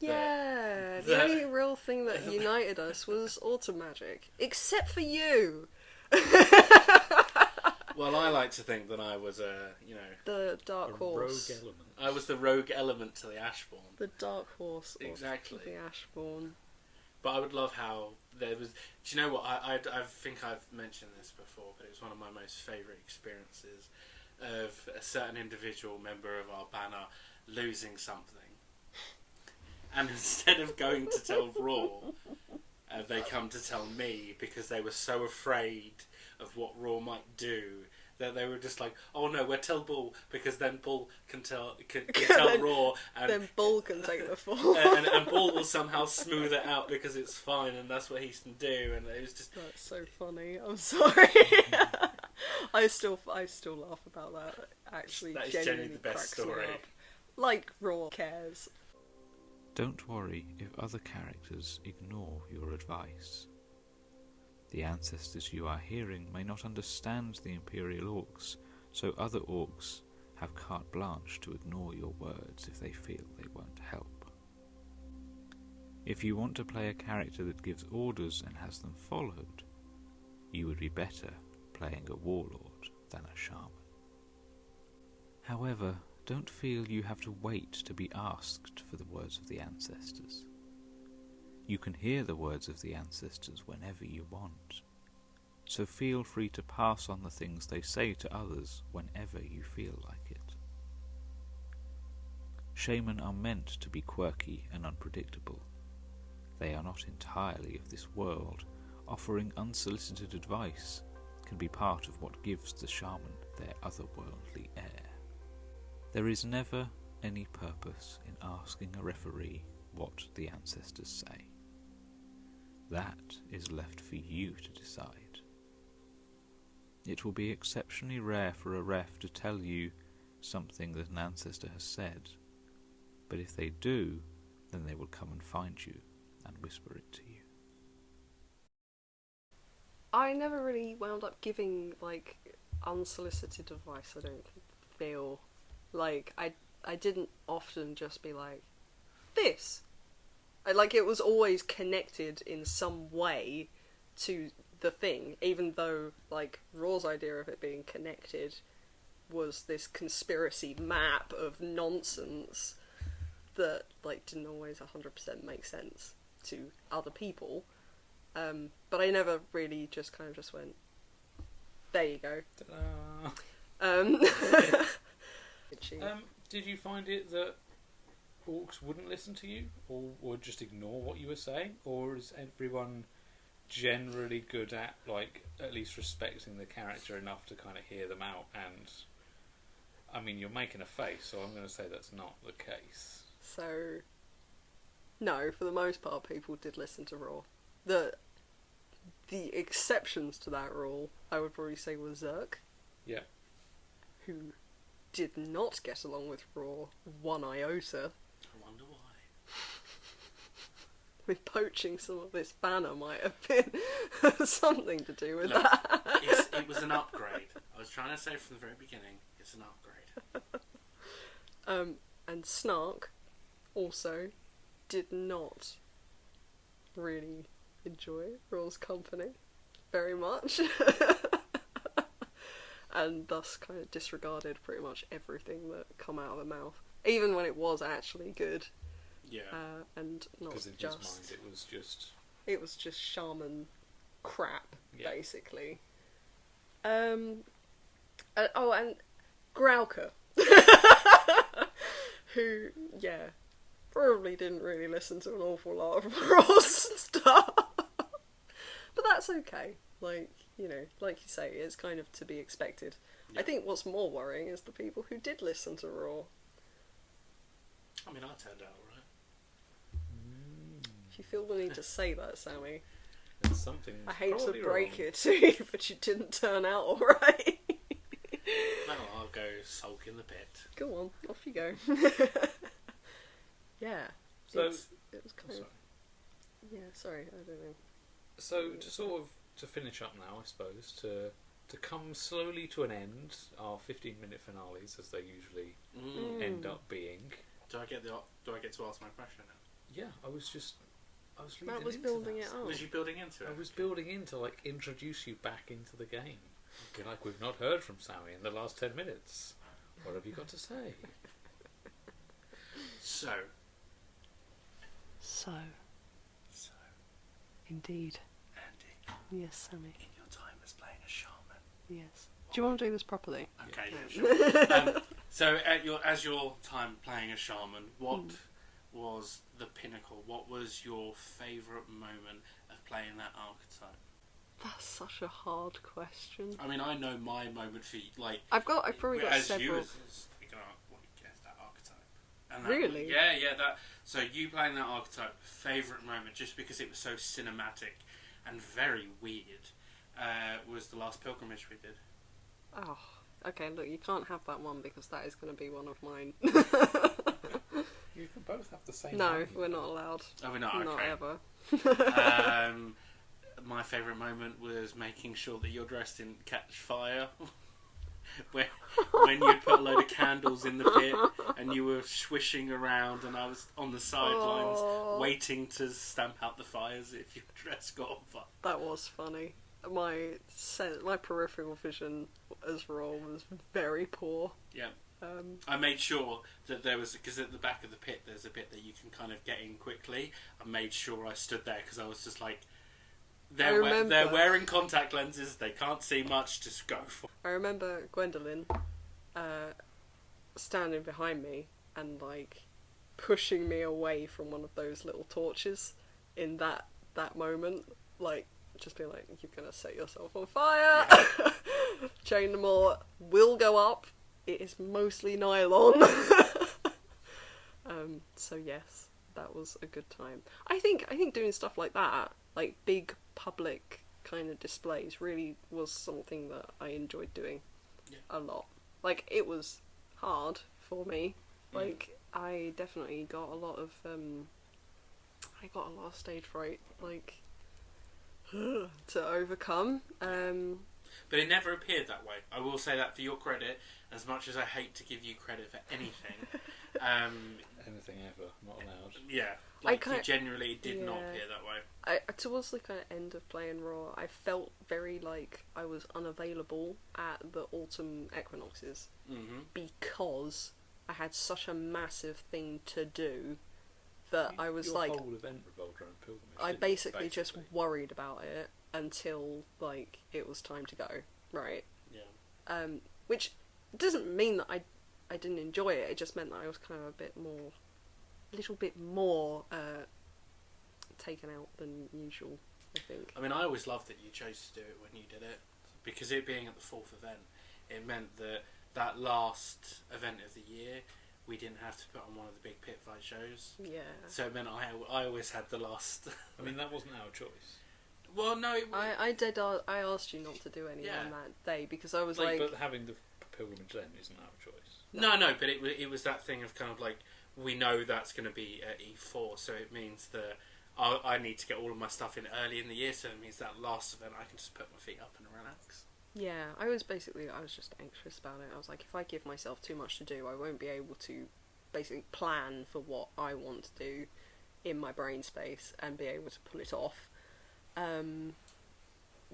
Yeah, the only real thing that united us was automagic, except for you. Well, I like to think that I was the dark horse. Rogue element. I was the rogue element to the Ashbourne. The dark horse. Exactly. Of the Ashbourne. But I would love how there was. Do you know what? I think I've mentioned this before, but it was one of my most favourite experiences of a certain individual member of our banner losing something. And instead of going to tell Raw, they come to tell me, because they were so afraid of what Raw might do, that they were just like, "Oh no, we'll tell Bull, because then Bull can tell Raw, and then Bull can take the fall, and Bull will somehow smooth it out because it's fine, and that's what he can do." And it was just, that's so funny. I'm sorry. I still laugh about that. Actually, that is genuinely the best story. Like Raw cares. Don't worry if other characters ignore your advice. The ancestors you are hearing may not understand the Imperial Orcs, so other Orcs have carte blanche to ignore your words if they feel they won't help. If you want to play a character that gives orders and has them followed, you would be better playing a warlord than a shaman. However, don't feel you have to wait to be asked for the words of the ancestors. You can hear the words of the ancestors whenever you want, so feel free to pass on the things they say to others whenever you feel like it. Shaman are meant to be quirky and unpredictable. They are not entirely of this world. Offering unsolicited advice can be part of what gives the shaman their otherworldly air. There is never any purpose in asking a referee what the ancestors say. That is left for you to decide. It will be exceptionally rare for a ref to tell you something that an ancestor has said, but if they do, then they will come and find you and whisper it to you. I never really wound up giving, like, unsolicited advice, I don't feel. Like, I didn't often just be like, this! Like, it was always connected in some way to the thing, even though, like, Raw's idea of it being connected was this conspiracy map of nonsense that, like, didn't always 100% make sense to other people. But I never really just kind of just went, there you go. Did you find it that orcs wouldn't listen to you, or just ignore what you were saying, or is everyone generally good at, like, at least respecting the character enough to kind of hear them out. And I mean, you're making a face, so I'm going to say that's not the case. So, no, for the most part, people did listen to Raw. The exceptions to that rule, I would probably say, was Zerk. Yeah. Who did not get along with Raw one iota. I wonder why. With poaching some of this banner might have been something to do with Look, that. it was an upgrade. I was trying to say from the very beginning, it's an upgrade. And Snark also did not really enjoy Raw's company very much. And thus kind of disregarded pretty much everything that come out of the mouth. Even when it was actually good. Yeah. And not Because in just... his mind it was just... It was just shaman crap, Yeah. basically. And Grauker. Who, yeah, probably didn't really listen to an awful lot of Raw's stuff. But that's okay. Like, you know, like you say, it's kind of to be expected. Yeah. I think what's more worrying is the people who did listen to Raw. I mean, I turned out alright. If you feel the need to say that, Sammy, There's something I hate to probably break wrong. it to you, but you didn't turn out alright. No, I'll go sulk in the pit. Go on, off you go. Yeah. So- it was kind of... Yeah, sorry, I don't know. So to sort of to finish up now, I suppose, to come slowly to an end, our 15-minute finales, as they usually end up being. Do I get to ask my question now? Yeah, I was leading Matt was into building that. it up. Was you building into it? I was building in to, like, introduce you back into the game. Like, we've not heard from Sammy in the last 10 minutes. What have you got to say? So, Indeed. Andy, Yes, Sammy. in your time as playing a shaman. Yes. Do you want to do this properly? Okay, yeah, sure. So, as your time playing a shaman, what was the pinnacle? What was your favourite moment of playing that archetype? That's such a hard question. I mean, I know my moment for like. I've probably got as several. you as that archetype. And that, Really? Yeah. That. So you playing that archetype, favourite moment, just because it was so cinematic and very weird, was the last pilgrimage we did. Oh, okay. Look, you can't have that one because that is going to be one of mine. You can both have the same No, one. we're not allowed. Oh, we're not. Not Okay. ever. My favourite moment was making sure that your dress didn't catch fire. when you'd put a load of candles in the pit and you were swishing around and I was on the sidelines waiting to stamp out the fires if your dress got on fire. That was funny. My peripheral vision as Raw was very poor. Yeah. I made sure that there was, because at the back of the pit there's a bit that you can kind of get in quickly. I made sure I stood there because I was just like, they're wearing contact lenses, they can't see much, just go for it. I remember Gwendolyn standing behind me and like pushing me away from one of those little torches in that moment, like just being like, you're gonna set yourself on fire. Yeah. Chain them all will go up. It is mostly nylon. So yes, that was a good time. I think doing stuff like that, like big public kind of displays, really was something that I enjoyed doing a lot. Like, it was hard for me. Like, I definitely got a lot of stage fright, like, to overcome. But it never appeared that way. I will say that for your credit, as much as I hate to give you credit for anything. Anything ever, not allowed. Yeah, like you generally did not appear that way. Towards the kind of end of playing Raw, I felt very like I was unavailable at the autumn equinoxes because I had such a massive thing to do that I was Your like, whole event revolved around pilgrimage. I didn't it, basically just worried about it until like it was time to go, right? Yeah. Which doesn't mean that I didn't enjoy it. It just meant that I was kind of a little bit more taken out than usual. I think. I mean, I always loved that you chose to do it when you did it, because it being at the 4th event, it meant that that last event of the year, we didn't have to put on one of the big pit fight shows. Yeah. So it meant I always had the last. I mean, that wasn't our choice. Well, no. I asked you not to do any on that day because I was like... But having the pilgrimage then isn't our choice. No, but it was that thing of kind of like, we know that's going to be at E4, so it means that I need to get all of my stuff in early in the year, so it means that last event I can just put my feet up and relax. Yeah, I was just anxious about it. I was like, if I give myself too much to do, I won't be able to basically plan for what I want to do in my brain space and be able to pull it off.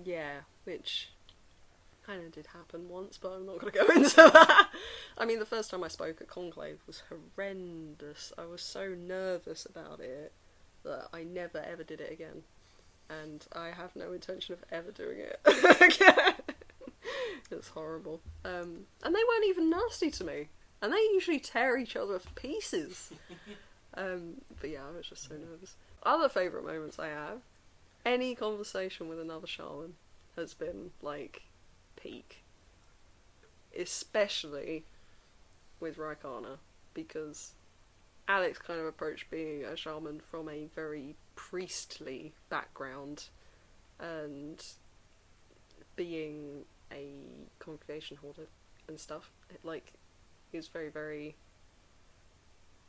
Yeah, which kind of did happen once, but I'm not going to go into that. I mean, the first time I spoke at Conclave was horrendous. I was so nervous about it that I never ever did it again. And I have no intention of ever doing it again. It's horrible. And they weren't even nasty to me. And they usually tear each other to pieces. But yeah, I was just so nervous. Other favourite moments I have, any conversation with another shaman has been, like, peak. Especially with Raikana, because Alex kind of approached being a shaman from a very priestly background, and being a congregation holder and stuff. It was very, very...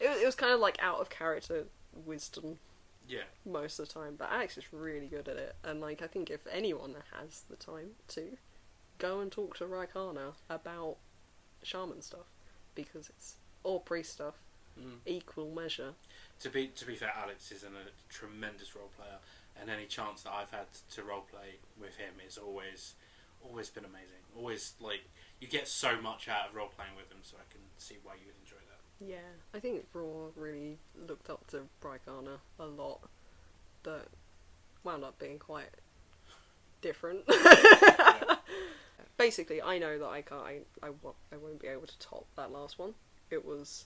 It was kind of like out of character wisdom. Yeah. Most of the time, but Alex is really good at it, and like I think if anyone has the time to go and talk to Raikana about shaman stuff, because it's all priest stuff, equal measure. To be fair, Alex is a tremendous role player, and any chance that I've had to role play with him is always been amazing. Always, like, you get so much out of role playing with him, so I can see why you would enjoy that. Yeah, I think Raw really looked up to Raikana a lot, but wound up being quite different. Yeah. Basically, I know that I won't be able to top that last one. It was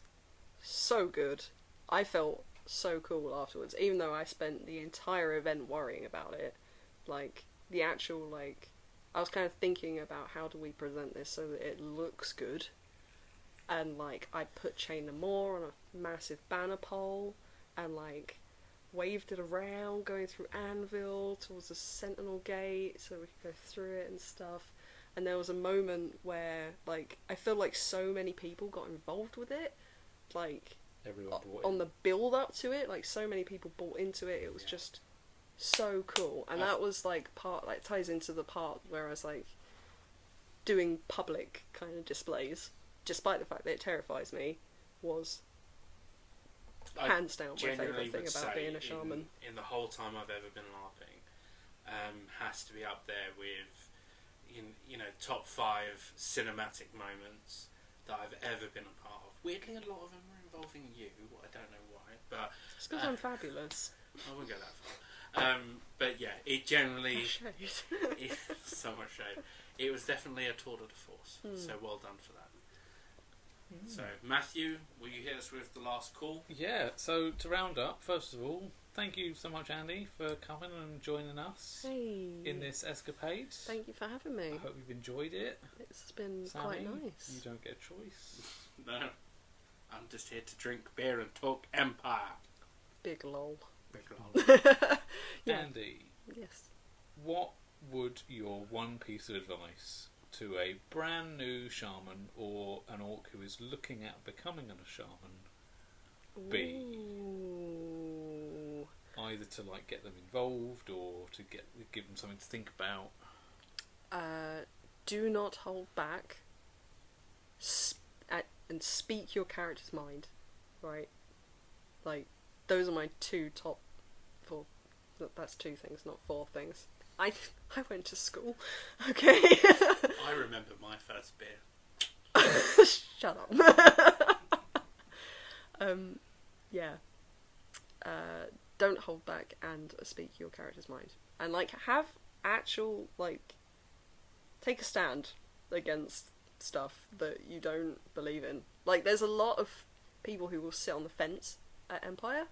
so good. I felt so cool afterwards, even though I spent the entire event worrying about it. Like, the actual, like, I was kind of thinking about how do we present this so that it looks good. And, like, I put Chain No More on a massive banner pole, and, like, waved it around, going through Anvil towards the Sentinel Gate, so we could go through it and stuff. And there was a moment where, like, I feel like so many people got involved with it, like, Everyone bought on in. the build up to it, like, so many people bought into it. It was just so cool. And that was, like, ties into the part where I was, like, doing public kind of displays, despite the fact that it terrifies me, was hands down my favourite thing about being a shaman. In the whole time I've ever been LARPing, has to be up there with, you know, top 5 cinematic moments that I've ever been a part of. Weirdly, a lot of them are involving you. I don't know why, but It's because I'm fabulous. I won't go that far. But yeah, it generally so much shade. It was definitely a tour de force. So well done for that. So, Matthew, will you hit us with the last call? Yeah, so to round up, first of all, thank you so much, Andy, for coming and joining us in this escapade. Thank you for having me. I hope you've enjoyed it. It's been Sammy, quite nice. You don't get a choice. No. I'm just here to drink beer and talk Empire. Big lol. Big lol. Yeah. Andy, Yes. what would your one piece of advice to a brand new shaman or an orc who is looking at becoming a shaman be? Ooh. Either to like get them involved or to give them something to think about. Do not hold back. And speak your character's mind, right? Like, those are my two top 4. That's 2 things, not 4 things. I went to school, okay? I remember my first beer. Shut up. Yeah. Don't hold back and speak your character's mind. And, like, have actual, like, take a stand against stuff that you don't believe in. Like, there's a lot of people who will sit on the fence at Empire,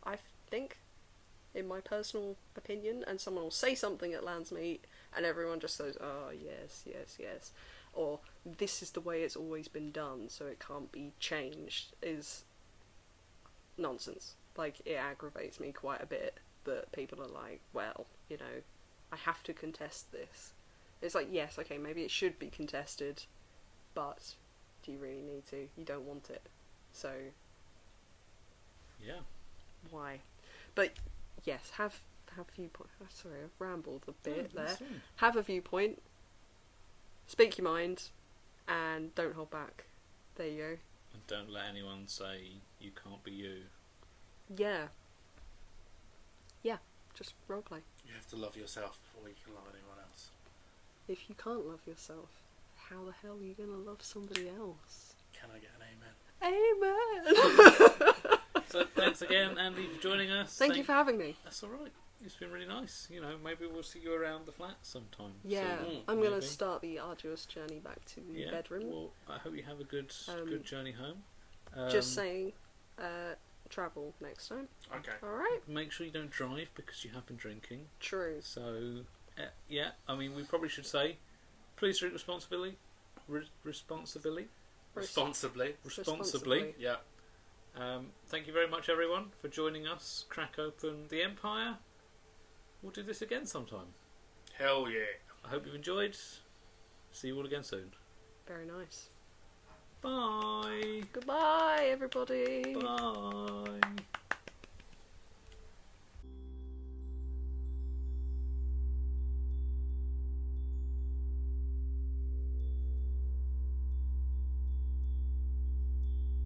I think. in my personal opinion, and someone will say something at Landsmeet, and everyone just goes, oh, yes, yes, yes. Or, this is the way it's always been done, so it can't be changed, is nonsense. Like, it aggravates me quite a bit that people are like, well, you know, I have to contest this. It's like, yes, okay, maybe it should be contested, but do you really need to? You don't want it. So, Yeah. why? But, yes, have viewpoint. Oh, sorry, I've rambled a bit there. Fine. Have a viewpoint, speak your mind, and don't hold back. There you go. And don't let anyone say you can't be you. Yeah. Yeah, just roleplay. You have to love yourself before you can love anyone else. If you can't love yourself, how the hell are you going to love somebody else? Can I get an amen? Amen! So thanks again, Andy, for joining us. Thank you for having me. That's all right. It's been really nice. You know, maybe we'll see you around the flat sometime. Yeah, soon, I'm going to maybe. start the arduous journey back to the bedroom. Well, I hope you have a good journey home. Just saying, travel next time. Okay. Alright? Make sure you don't drive because you have been drinking. True. So, yeah, I mean, we probably should say, please drink responsibly. Responsibly. Yeah. Thank you very much, everyone, for joining us. Crack open the Empire. We'll do this again sometime. Hell yeah. I hope you've enjoyed. See you all again soon. Very nice. Bye. Goodbye, everybody. Bye.